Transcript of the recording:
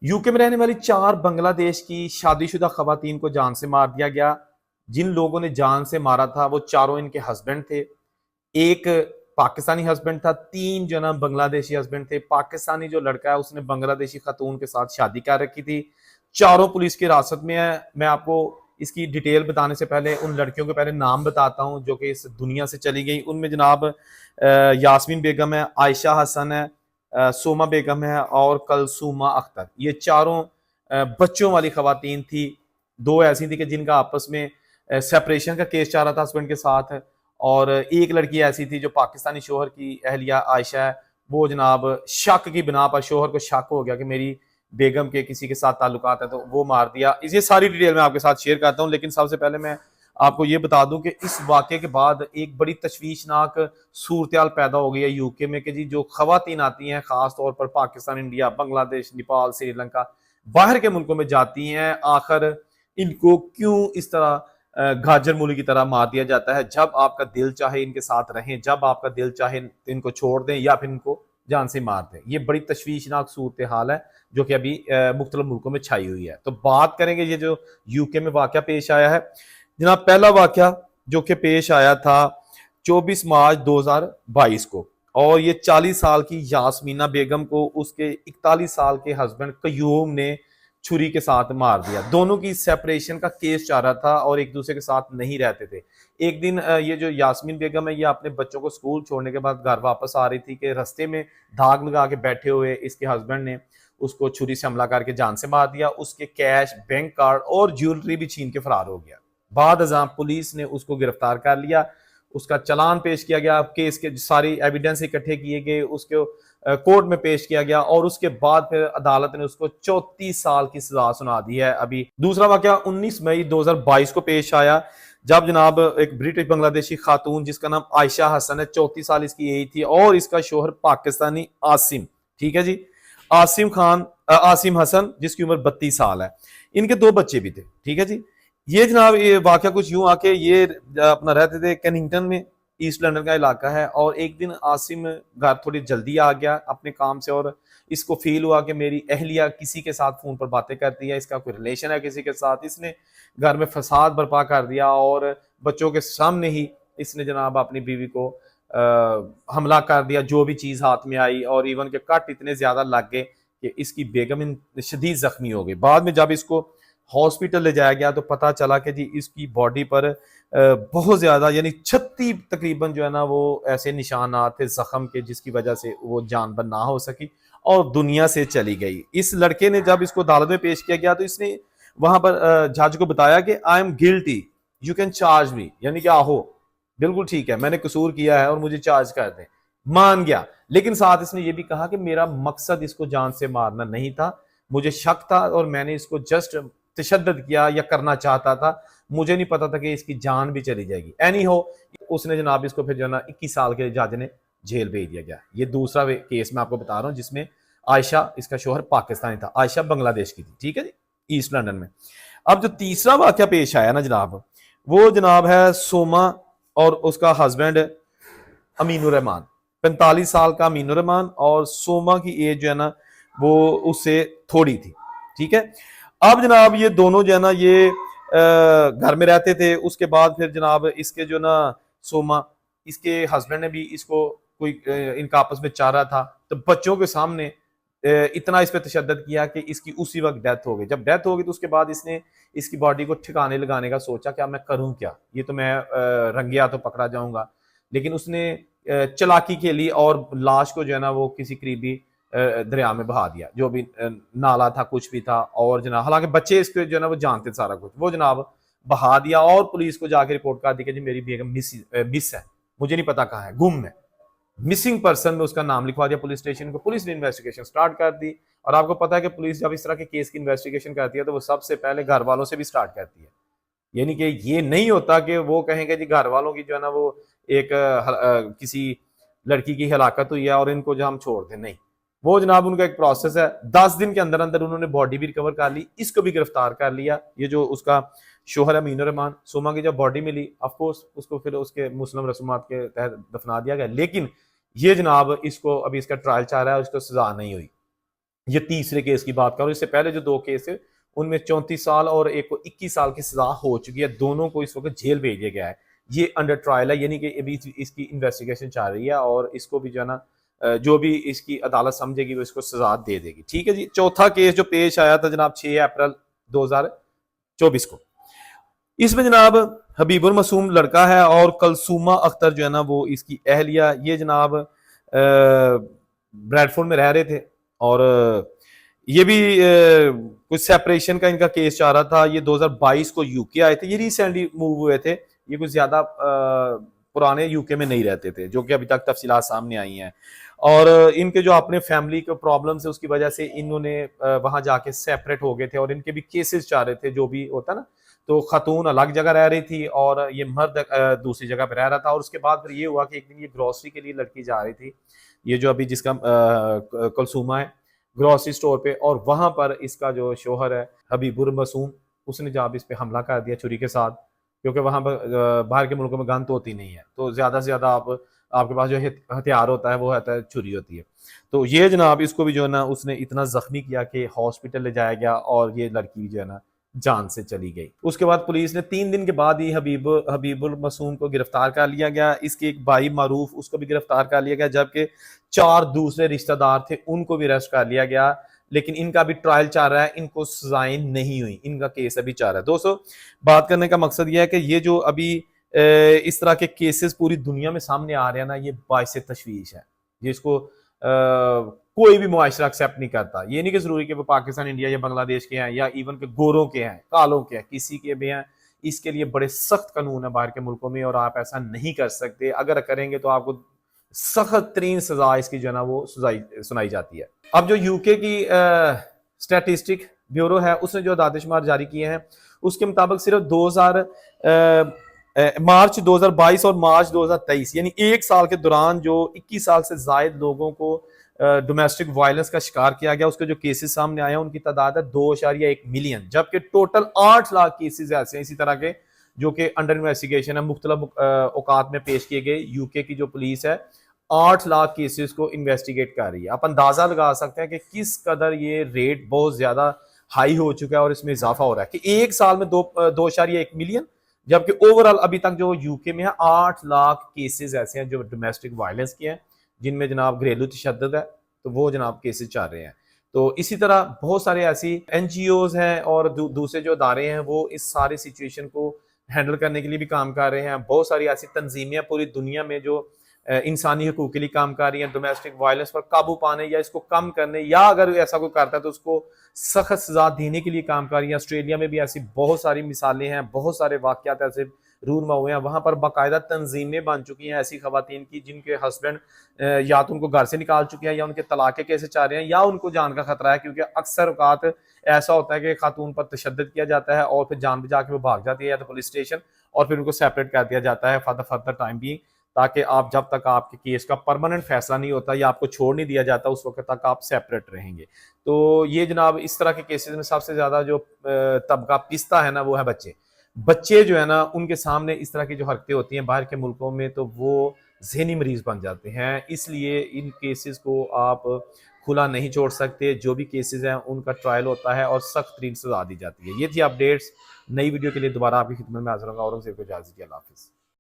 UK में रहने वाली 4 बांग्लादेश की शादीशुदा खवातीन को जान से मार दिया गया। जिन लोगों ने जान से मारा था वो चारों इनके हस्बैंड थे। एक पाकिस्तानी हस्बैंड था, 3 जो है ना बांग्लादेशी हस्बैंड थे। पाकिस्तानी जो लड़का है उसने बांग्लादेशी खातून के साथ शादी कर रखी थी। चारों पुलिस की हिरासत में है। मैं आपको इसकी डिटेल बताने से पहले उन लड़कियों के पहले नाम बताता हूँ जो कि इस दुनिया से चली गई। उनमें जनाब यास्मीन बेगम है, आयशा हसन है, सोमा बेगम है और कलसूमा अख्तर। ये चारों बच्चों वाली खवातीन थी। 2 ऐसी थी कि जिनका आपस में सेपरेशन का केस चल रहा था हस्बैंड के साथ, और एक लड़की ऐसी थी जो पाकिस्तानी शोहर की अहलिया आयशा है। वो जनाब शक की बिना पर शोहर को शक हो गया कि मेरी बेगम के किसी के साथ ताल्लुकात है, तो वो मार दिया। ये सारी डिटेल मैं आपके साथ शेयर करता हूँ, लेकिन सबसे पहले मैं आपको ये बता दूं कि इस वाक़े के बाद एक बड़ी तशवीशनाक सूरत पैदा हो गई है यूके में कि जी जो खवातीन आती हैं ख़ास तौर पर पाकिस्तान, इंडिया, बांग्लादेश, नेपाल, श्रीलंका, बाहर के मुल्कों में जाती हैं, आखिर इनको क्यों इस तरह गाजर मूली की तरह मार दिया जाता है। जब आपका दिल चाहे इनके साथ रहें, जब आपका दिल चाहे इनको छोड़ दें या फिर इनको जान से मार दें। ये बड़ी तशवीशनाक सूरत हाल है जो कि अभी मुख्तलिफ मुल्कों में छाई हुई है। तो बात करेंगे ये जो यूके में वाक़या पेश आया है। जनाब पहला वाक़या जो कि पेश आया था 24 मार्च 2022 को, और ये 40 साल की यास्मीना बेगम को उसके 41 साल के हस्बैंड कयूम ने छुरी के साथ मार दिया। दोनों की सेपरेशन का केस चल रहा था और एक दूसरे के साथ नहीं रहते थे। एक दिन ये जो यास्मीन बेगम है ये अपने बच्चों को स्कूल छोड़ने के बाद घर वापस आ रही थी कि रास्ते में धाक लगा के बैठे हुए इसके हस्बैंड ने उसको छुरी से हमला करके जान से मार दिया। उसके कैश, बैंक कार्ड और ज्वेलरी भी छीन के फरार हो गया। बाद अज़ां पुलिस ने उसको गिरफ्तार कर लिया, उसका चालान पेश किया गया, केस के सारी एविडेंस इकट्ठे किए गए, उसको कोर्ट में पेश किया गया और उसके बाद फिर अदालत ने उसको 34 साल की सजा सुना दी है। अभी दूसरा वाकया 19 मई 2022 को पेश आया, जब जनाब एक ब्रिटिश बांग्लादेशी खातून जिसका नाम आयशा हसन है, 34 साल इसकी एज थी, और इसका शोहर पाकिस्तानी आसिम, ठीक है जी, आसिम हसन, जिसकी उम्र 32 साल है। इनके 2 बच्चे भी थे, ठीक है जी। ये जनाब ये वाकया कुछ यूं आके ये अपना रहते थे कैनिंगटन में, ईस्ट लंदन का इलाका है, और एक दिन आसिम घर थोड़ी जल्दी आ गया अपने काम से, और इसको फील हुआ कि मेरी अहलिया किसी के साथ फोन पर बातें करती है, इसका कोई रिलेशन है किसी के साथ। इसने घर में फसाद बर्पा कर दिया और बच्चों के सामने ही इसने जनाब अपनी बीवी को हमला कर दिया, जो भी चीज़ हाथ में आई, और इवन के कट इतने ज़्यादा लग गए कि इसकी बेगम शदीद जख्मी हो गई। बाद में जब इसको हॉस्पिटल ले जाया गया तो पता चला कि जी इसकी बॉडी पर बहुत ज़्यादा यानी 36 तकरीबन जो है ना वो ऐसे निशानात थे ज़ख्म के, जिसकी वजह से वो जानबर ना हो सकी और दुनिया से चली गई। इस लड़के ने जब इसको अदालत में पेश किया गया तो इसने वहां पर जज को बताया कि I am guilty, you can charge me, यानी कि आहो बिल्कुल ठीक है, मैंने कसूर किया है और मुझे चार्ज कर दें। मान गया, लेकिन साथ इसने ये भी कहा कि मेरा मकसद इसको जान से मारना नहीं था, मुझे शक था और मैंने इसको जस्ट तशद्दुद किया या करना चाहता था, मुझे नहीं पता था कि इसकी जान भी चली जाएगी। एनी हो, उसने जनाब इसको फिर जो ना 21 साल के जज ने जेल भेज दिया गया। ये दूसरा केस मैं आपको बता रहा हूँ जिसमें आयशा, इसका शोहर पाकिस्तानी था, आयशा बांग्लादेश की थी, ठीक है जी, ईस्ट लंदन में। अब जो तीसरा वाक्य पेश आया ना जनाब, वो जनाब है सोमा और उसका हस्बैंड अमीनुर रहमान, 45 साल का अमीनुर रहमान, और सोमा की एज जो है ना वो उससे थोड़ी थी, ठीक है। अब जनाब ये दोनों जो है ना ये घर में रहते थे। उसके बाद फिर जनाब इसके जो ना सोमा, इसके हस्बैंड ने भी इसको कोई इनका आपस में चाह रहा था, तो बच्चों के सामने इतना इस पर तशद्दद किया कि इसकी उसी वक्त डेथ हो गई। जब डेथ हो गई तो उसके बाद इसने इसकी बॉडी को ठिकाने लगाने का सोचा, क्या मैं करूं क्या, ये तो मैं रंगे हाथों पकड़ा जाऊंगा। लेकिन उसने चालाकी के लिए और लाश को जो है ना वो किसी करीबी दरिया में बहा दिया, जो भी नाला था कुछ भी था, और जनाब हालांकि बच्चे इसके जो है ना वो जानते सारा कुछ, वो जनाब बहा दिया और पुलिस को जाके रिपोर्ट कर दी कि जी मेरी बेगम मिस है, मुझे नहीं पता कहाँ है, गुम है, मिसिंग पर्सन में उसका नाम लिखवा दिया पुलिस स्टेशन को। पुलिस ने इन्वेस्टिगेशन स्टार्ट कर दी, और आपको पता है कि पुलिस जब इस तरह के केस की इन्वेस्टिगेशन करती है तो वो सबसे पहले घर वालों से भी स्टार्ट करती है। यानी कि ये नहीं होता कि वो कहेंगे जी घर वालों की जो है ना वो एक किसी लड़की की हलाकत हुई है और इनको जो हम छोड़ दें, नहीं, वो जनाब उनका एक प्रोसेस है। 10 दिन के अंदर अंदर उन्होंने बॉडी भी रिकवर कर ली, इसको भी गिरफ्तार कर लिया। ये जो उसका शोहर है मीनू रहमान, सोमा की जब बॉडी मिली ऑफकोर्स उसको फिर उसके मुस्लिम रसूमात के तहत दफना दिया गया, लेकिन ये जनाब इसको अभी इसका ट्रायल चल रहा है, उसको सजा नहीं हुई। ये तीसरे केस की बात करूं, इससे पहले जो 2 केस थे उनमें 34 साल और एक को 21 साल की सजा हो चुकी है। दोनों को इस वक्त जेल भेजा गया है। ये अंडर ट्रायल है, यानी कि अभी इसकी इन्वेस्टिगेशन चल रही है और इसको भी जो है ना जो भी इसकी अदालत समझेगी वो इसको सजा दे देगी। ठीक है जी। चौथा केस जो पेश आया था जनाब 6 अप्रैल 2024 को, इसमें जनाब हबीबुल मासूम लड़का है और कलसूमा अख्तर जो है ना वो इसकी अहलिया। ये जनाब ब्रैडफोर्ड में रह रहे थे और ये भी कुछ सेपरेशन का इनका केस चल रहा था। ये 2022 को यूके आए थे, ये रिसेंटली मूव हुए थे, ये कुछ ज्यादा पुराने यूके में नहीं रहते थे, जो कि अभी तक तफसीलात सामने आई हैं। और इनके जो अपने फैमिली के प्रॉब्लम्स है उसकी वजह से इन्होंने वहां जाके सेपरेट हो गए थे और इनके भी केसेस चल रहे थे, जो भी होता ना। तो खातून अलग जगह रह रही थी और ये मर्द दूसरी जगह पर रह रहा था। और उसके बाद फिर ये हुआ कि एक दिन ये ग्रोसरी के लिए लड़की जा रही थी, ये जो अभी जिसका कलसूमा है, ग्रोसरी स्टोर पे, और वहां पर इसका जो शोहर है हबीबुर मासूम, उसने जब इस पे हमला कर दिया छुरी के साथ, क्योंकि वहां पर बाहर के मुल्कों में गन तो होती नहीं है, तो ज्यादा से ज्यादा आपके पास जो हथियार होता है वो होता है छुरी होती है। तो ये जनाब इसको भी जो है ना उसने इतना जख्मी किया कि हॉस्पिटल ले जाया गया और ये लड़की जो है ना जान से चली गई। उसके बाद पुलिस ने 3 दिन के बाद ही हबीबुल मासूम को गिरफ्तार कर लिया गया। इसके एक भाई मारूफ, उसको भी गिरफ्तार कर लिया गया, जबकि 4 दूसरे रिश्तेदार थे उनको भी अरेस्ट कर लिया गया। लेकिन इनका भी ट्रायल चल रहा है, इनको सजाएं नहीं हुई, इनका केस अभी चल रहा है। दोस्तों, बात करने का मकसद यह है कि ये जो अभी इस तरह के केसेस पूरी दुनिया में सामने आ रहे हैं ना, ये बाइस तशवीश है, जिसको कोई भी मुआशरा एक्सेप्ट नहीं करता। ये नहीं कि जरूरी कि वो पाकिस्तान, इंडिया या बांग्लादेश के हैं या इवन के गोरों के हैं, कालों के हैं, किसी के भी हैं। इसके लिए बड़े सख्त कानून है बाहर के मुल्कों में और आप ऐसा नहीं कर सकते। अगर करेंगे तो आपको सख्त तरीन सजा इसकी जो है ना वो सुनाई जाती है। अब जो यूके की स्टैटिस्टिक ब्यूरो है उसने जो दादिशुमार जारी किए हैं उसके मुताबिक सिर्फ मार्च 2022 और मार्च 2023 यानी एक साल के दौरान जो 21 साल से जायद लोगों को डोमेस्टिक वायलेंस का शिकार किया गया, उसके जो केसेस सामने आए हैं उनकी तादाद है 2.1 मिलियन, जबकि टोटल 8 लाख केसेस ऐसे हैं इसी तरह के जो कि अंडर इन्वेस्टिगेशन है, मुख्तलिफ औकात में पेश किए गए। यूके की जो पुलिस है 8 लाख केसेस को इन्वेस्टिगेट कर रही है। आप अंदाजा लगा सकते हैं कि किस कदर ये रेट बहुत ज्यादा हाई हो चुका है और इसमें इजाफा हो रहा है कि एक साल में 2.1 मिलियन, जबकि ओवरऑल अभी तक जो यूके में है 8 लाख केसेस ऐसे हैं जो डोमेस्टिक वायलेंस के हैं, जिनमें जनाब घरेलू तशद्दुद है, तो वो जनाब केसेस चल रहे हैं। तो इसी तरह बहुत सारे ऐसी एनजीओज हैं और दूसरे जो अदारे हैं वो इस सारी सिचुएशन को हैंडल करने के लिए भी काम कर रहे हैं। बहुत सारी ऐसी तंजीमें पूरी दुनिया में जो इंसानी हकूक के लिए काम कर रही हैं, डोमेस्टिक वायलेंस पर काबू पाने या इसको कम करने, या अगर ऐसा कोई करता है तो उसको सख्त सजा देने के लिए काम कर रही है। ऑस्ट्रेलिया में भी ऐसी बहुत सारी मिसालें हैं, बहुत सारे वाकयात ऐसे रूरमा हुए हैं। वहां पर बाकायदा तंजीमें बन चुकी हैं ऐसी खवातीन की जिनके हस्बैंड या तो उनको घर से निकाल चुके हैं या उनके तलाक के केसेस चाह रहे हैं या उनको जान का खतरा है, क्योंकि अक्सर औकात ऐसा होता है कि खातून पर तशद्दुद किया जाता है और फिर जान बचा के वो भाग जाती है या तो पुलिस स्टेशन, और फिर उनको सेपरेट कर दिया जाता है फॉर द फर्दर टाइम भी, ताकि आप जब तक आपके केस का परमानेंट फैसला नहीं होता या आपको छोड़ नहीं दिया जाता उस वक्त तक आप सेपरेट रहेंगे। तो ये जनाब इस तरह के केसेस में सबसे ज्यादा जो तबका पिसता है ना वो है बच्चे। बच्चे जो है ना उनके सामने इस तरह की जो हरकतें होती हैं बाहर के मुल्कों में तो वो जहनी मरीज बन जाते हैं, इसलिए इन केसेस को आप खुला नहीं छोड़ सकते। जो भी केसेस हैं उनका ट्रायल होता है और सख्त तरीन सजा दी जाती है। ये थी अपडेट्स। नई वीडियो के लिए दोबारा आपकी खिदमत में हाजिर होगा। औरंगजेब को इजाजत दीजिए। अल्लाह हाफिज़।